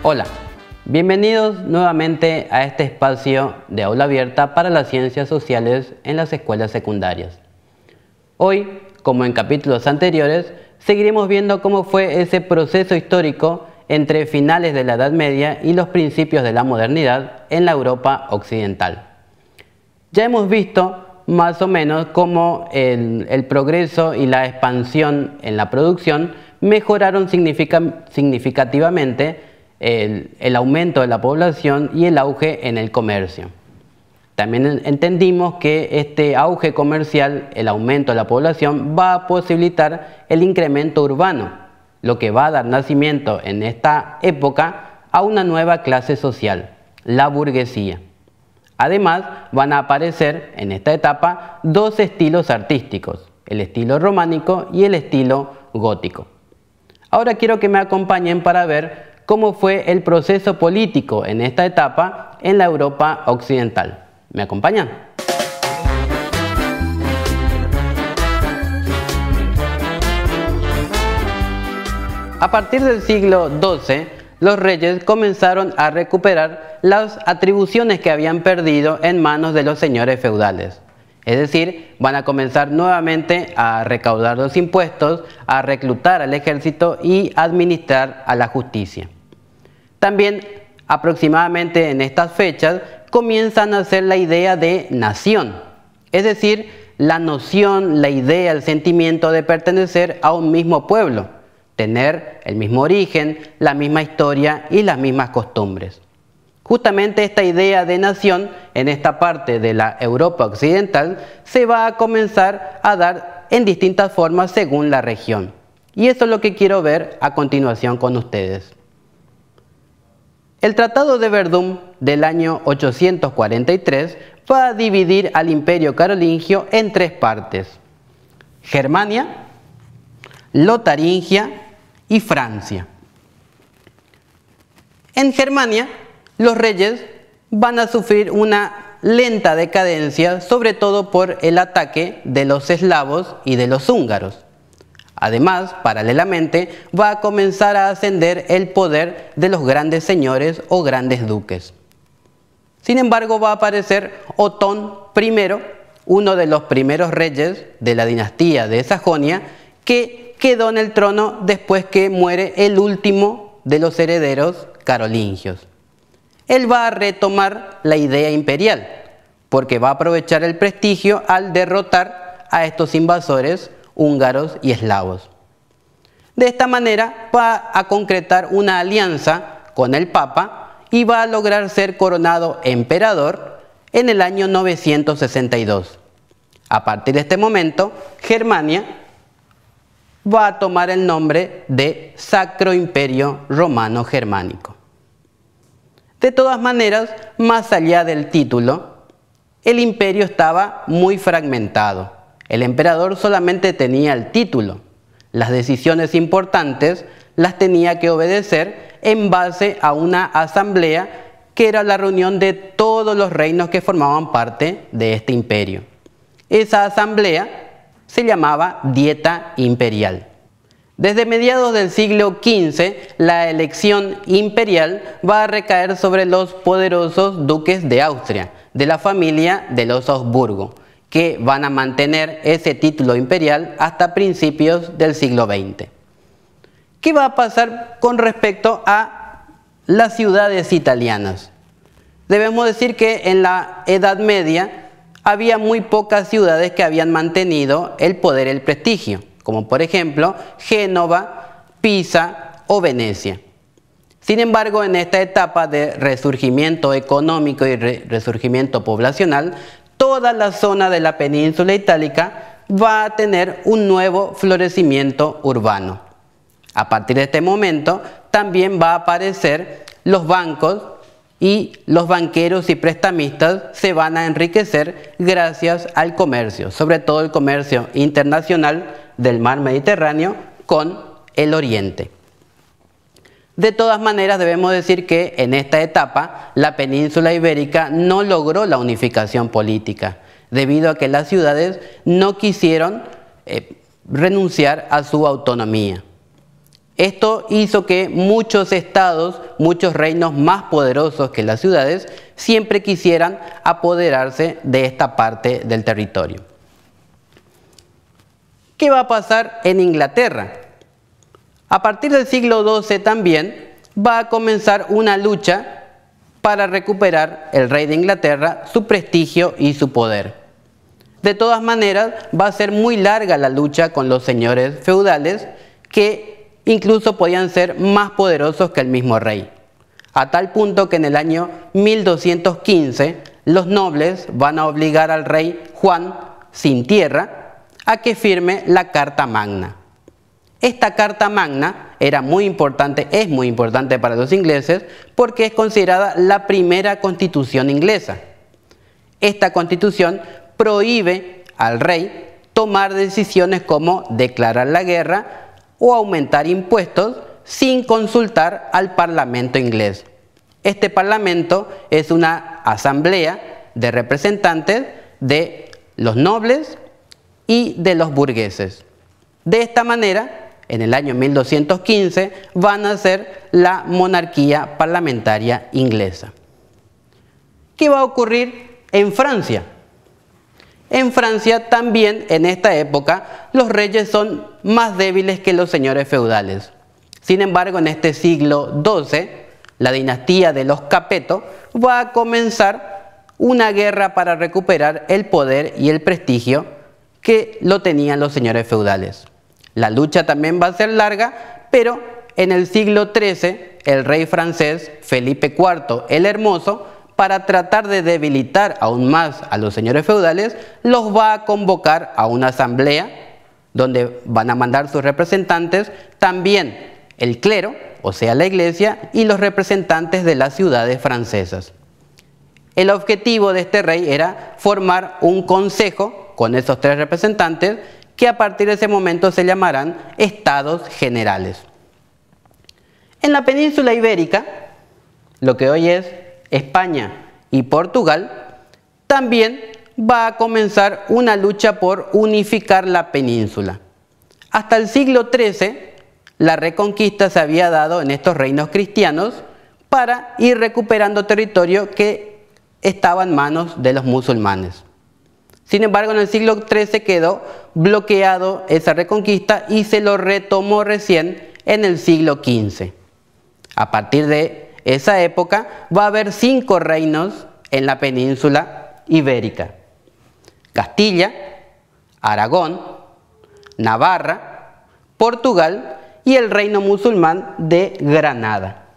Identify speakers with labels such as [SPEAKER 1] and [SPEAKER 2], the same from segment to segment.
[SPEAKER 1] Hola, bienvenidos nuevamente a este espacio de aula abierta para las ciencias sociales en las escuelas secundarias. Hoy, como en capítulos anteriores, seguiremos viendo cómo fue ese proceso histórico entre finales de la Edad Media y los principios de la modernidad en la Europa occidental. Ya hemos visto más o menos cómo el progreso y la expansión en la producción mejoraron significativamente el aumento de la población y el auge en el comercio. También entendimos que este auge comercial, el aumento de la población, va a posibilitar el incremento urbano, lo que va a dar nacimiento en esta época a una nueva clase social, la burguesía. Además, van a aparecer en esta etapa dos estilos artísticos, el estilo románico y el estilo gótico. Ahora quiero que me acompañen para ver cómo fue el proceso político en esta etapa en la Europa occidental. ¿Me acompañan? A partir del siglo XII, los reyes comenzaron a recuperar las atribuciones que habían perdido en manos de los señores feudales. Es decir, van a comenzar nuevamente a recaudar los impuestos, a reclutar al ejército y administrar a la justicia. También, aproximadamente en estas fechas, comienzan a hacer la idea de nación, es decir, la noción, la idea, el sentimiento de pertenecer a un mismo pueblo, tener el mismo origen, la misma historia y las mismas costumbres. Justamente esta idea de nación en esta parte de la Europa occidental se va a comenzar a dar en distintas formas según la región. Y eso es lo que quiero ver a continuación con ustedes. El Tratado de Verdún del año 843 va a dividir al Imperio Carolingio en tres partes: Germania, Lotaringia y Francia. En Germania, los reyes van a sufrir una lenta decadencia, sobre todo por el ataque de los eslavos y de los húngaros. Además, paralelamente, va a comenzar a ascender el poder de los grandes señores o grandes duques. Sin embargo, va a aparecer Otón I, uno de los primeros reyes de la dinastía de Sajonia, que quedó en el trono después que muere el último de los herederos carolingios. Él va a retomar la idea imperial, porque va a aprovechar el prestigio al derrotar a estos invasores húngaros y eslavos. De esta manera va a concretar una alianza con el Papa y va a lograr ser coronado emperador en el año 962. A partir de este momento, Germania va a tomar el nombre de Sacro Imperio Romano Germánico. De todas maneras, más allá del título, el imperio estaba muy fragmentado. El emperador solamente tenía el título. Las decisiones importantes las tenía que obedecer en base a una asamblea que era la reunión de todos los reinos que formaban parte de este imperio. Esa asamblea se llamaba Dieta Imperial. Desde mediados del siglo XV, la elección imperial va a recaer sobre los poderosos duques de Austria, de la familia de los Habsburgo, que van a mantener ese título imperial hasta principios del siglo XX. ¿Qué va a pasar con respecto a las ciudades italianas? Debemos decir que en la Edad Media había muy pocas ciudades que habían mantenido el poder y el prestigio, como por ejemplo Génova, Pisa o Venecia. Sin embargo, en esta etapa de resurgimiento económico y resurgimiento poblacional, toda la zona de la península itálica va a tener un nuevo florecimiento urbano. A partir de este momento, también va a aparecer los bancos y los banqueros y prestamistas se van a enriquecer gracias al comercio, sobre todo el comercio internacional del mar Mediterráneo con el Oriente. De todas maneras, debemos decir que en esta etapa la península ibérica no logró la unificación política, debido a que las ciudades no quisieron renunciar a su autonomía. Esto hizo que muchos estados, muchos reinos más poderosos que las ciudades, siempre quisieran apoderarse de esta parte del territorio. ¿Qué va a pasar en Inglaterra? A partir del siglo XII también va a comenzar una lucha para recuperar el rey de Inglaterra su prestigio y su poder. De todas maneras, va a ser muy larga la lucha con los señores feudales, que incluso podían ser más poderosos que el mismo rey. A tal punto que en el año 1215 los nobles van a obligar al rey Juan sin tierra a que firme la Carta Magna. Esta Carta Magna era muy importante, es muy importante para los ingleses porque es considerada la primera constitución inglesa. Esta constitución prohíbe al rey tomar decisiones como declarar la guerra o aumentar impuestos sin consultar al Parlamento inglés. Este Parlamento es una asamblea de representantes de los nobles y de los burgueses. De esta manera, en el año 1215 va a nacer la monarquía parlamentaria inglesa. ¿Qué va a ocurrir en Francia? En Francia también en esta época los reyes son más débiles que los señores feudales. Sin embargo, en este siglo XII, la dinastía de los Capeto va a comenzar una guerra para recuperar el poder y el prestigio que lo tenían los señores feudales. La lucha también va a ser larga, pero en el siglo XIII el rey francés Felipe IV el Hermoso, para tratar de debilitar aún más a los señores feudales, los va a convocar a una asamblea donde van a mandar sus representantes, también el clero, o sea la iglesia, y los representantes de las ciudades francesas. El objetivo de este rey era formar un consejo con esos tres representantes que a partir de ese momento se llamarán Estados Generales. En la península ibérica, lo que hoy es España y Portugal, también va a comenzar una lucha por unificar la península. Hasta el siglo XIII, la reconquista se había dado en estos reinos cristianos para ir recuperando territorio que estaba en manos de los musulmanes. Sin embargo, en el siglo XIII quedó bloqueado esa reconquista y se lo retomó recién en el siglo XV. A partir de esa época va a haber 5 reinos en la península ibérica: Castilla, Aragón, Navarra, Portugal y el reino musulmán de Granada.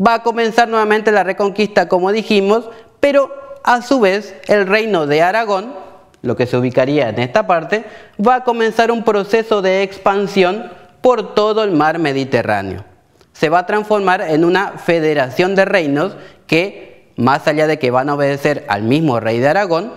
[SPEAKER 1] Va a comenzar nuevamente la reconquista, como dijimos, pero a su vez el reino de Aragón, lo que se ubicaría en esta parte, va a comenzar un proceso de expansión por todo el mar Mediterráneo. Se va a transformar en una federación de reinos que, más allá de que van a obedecer al mismo rey de Aragón,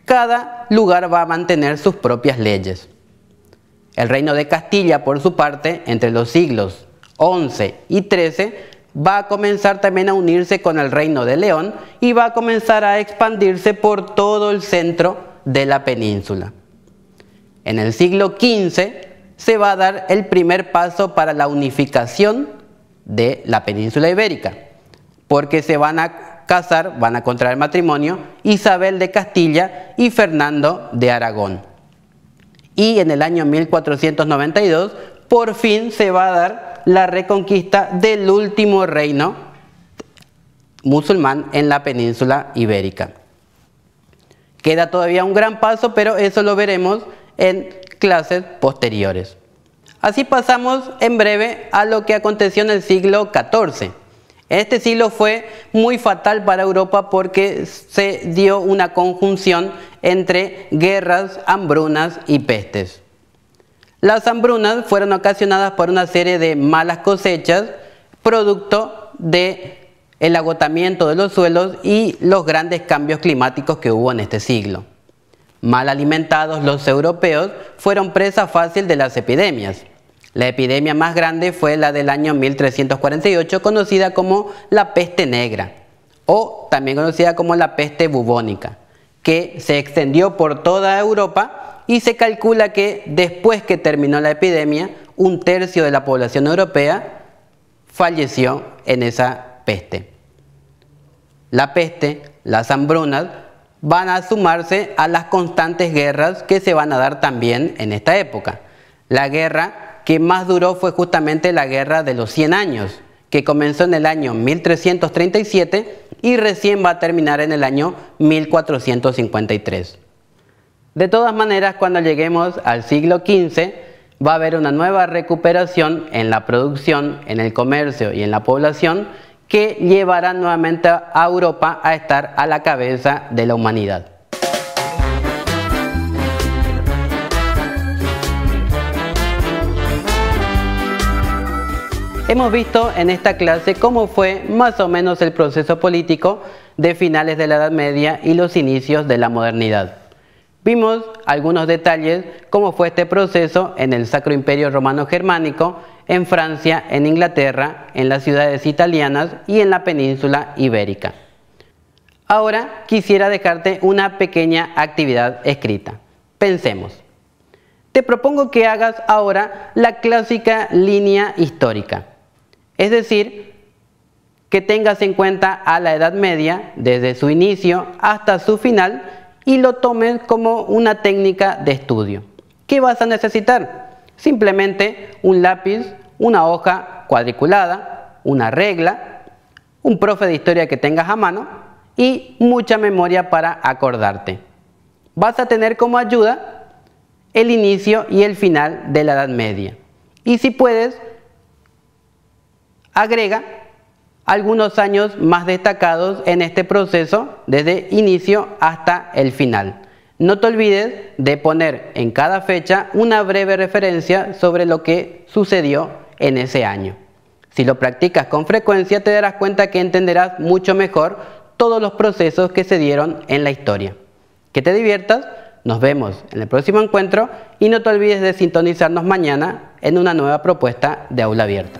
[SPEAKER 1] cada lugar va a mantener sus propias leyes. El reino de Castilla, por su parte, entre los siglos XI y XIII, va a comenzar también a unirse con el reino de León y va a comenzar a expandirse por todo el centro de la península. En el siglo XV se va a dar el primer paso para la unificación de la península ibérica, porque se van a casar, van a contraer matrimonio Isabel de Castilla y Fernando de Aragón. Y en el año 1492 por fin se va a dar la reconquista del último reino musulmán en la península ibérica. Queda todavía un gran paso, pero eso lo veremos en clases posteriores. Así pasamos en breve a lo que aconteció en el siglo XIV. Este siglo fue muy fatal para Europa porque se dio una conjunción entre guerras, hambrunas y pestes. Las hambrunas fueron ocasionadas por una serie de malas cosechas, producto del agotamiento de los suelos y los grandes cambios climáticos que hubo en este siglo. Mal alimentados, los europeos fueron presa fácil de las epidemias. La epidemia más grande fue la del año 1348, conocida como la peste negra, o también conocida como la peste bubónica, que se extendió por toda Europa y se calcula que después que terminó la epidemia 1/3 de la población europea falleció en esa peste. La peste, las hambrunas, van a sumarse a las constantes guerras que se van a dar también en esta época. La guerra que más duró fue justamente la Guerra de los 100 años, que comenzó en el año 1337 y recién va a terminar en el año 1453. De todas maneras, cuando lleguemos al siglo XV, va a haber una nueva recuperación en la producción, en el comercio y en la población que llevará nuevamente a Europa a estar a la cabeza de la humanidad. Hemos visto en esta clase cómo fue más o menos el proceso político de finales de la Edad Media y los inicios de la modernidad. Vimos algunos detalles cómo fue este proceso en el Sacro Imperio Romano Germánico, en Francia, en Inglaterra, en las ciudades italianas y en la península ibérica. Ahora quisiera dejarte una pequeña actividad escrita. Pensemos. Te propongo que hagas ahora la clásica línea histórica. Es decir, que tengas en cuenta a la Edad Media desde su inicio hasta su final y lo tomes como una técnica de estudio. ¿Qué vas a necesitar? Simplemente un lápiz, una hoja cuadriculada, una regla, un profe de historia que tengas a mano y mucha memoria para acordarte. Vas a tener como ayuda el inicio y el final de la Edad Media. Y si puedes, agrega algunos años más destacados en este proceso desde inicio hasta el final. No te olvides de poner en cada fecha una breve referencia sobre lo que sucedió en ese año. Si lo practicas con frecuencia te darás cuenta que entenderás mucho mejor todos los procesos que se dieron en la historia. Que te diviertas, nos vemos en el próximo encuentro y no te olvides de sintonizarnos mañana en una nueva propuesta de Aula Abierta.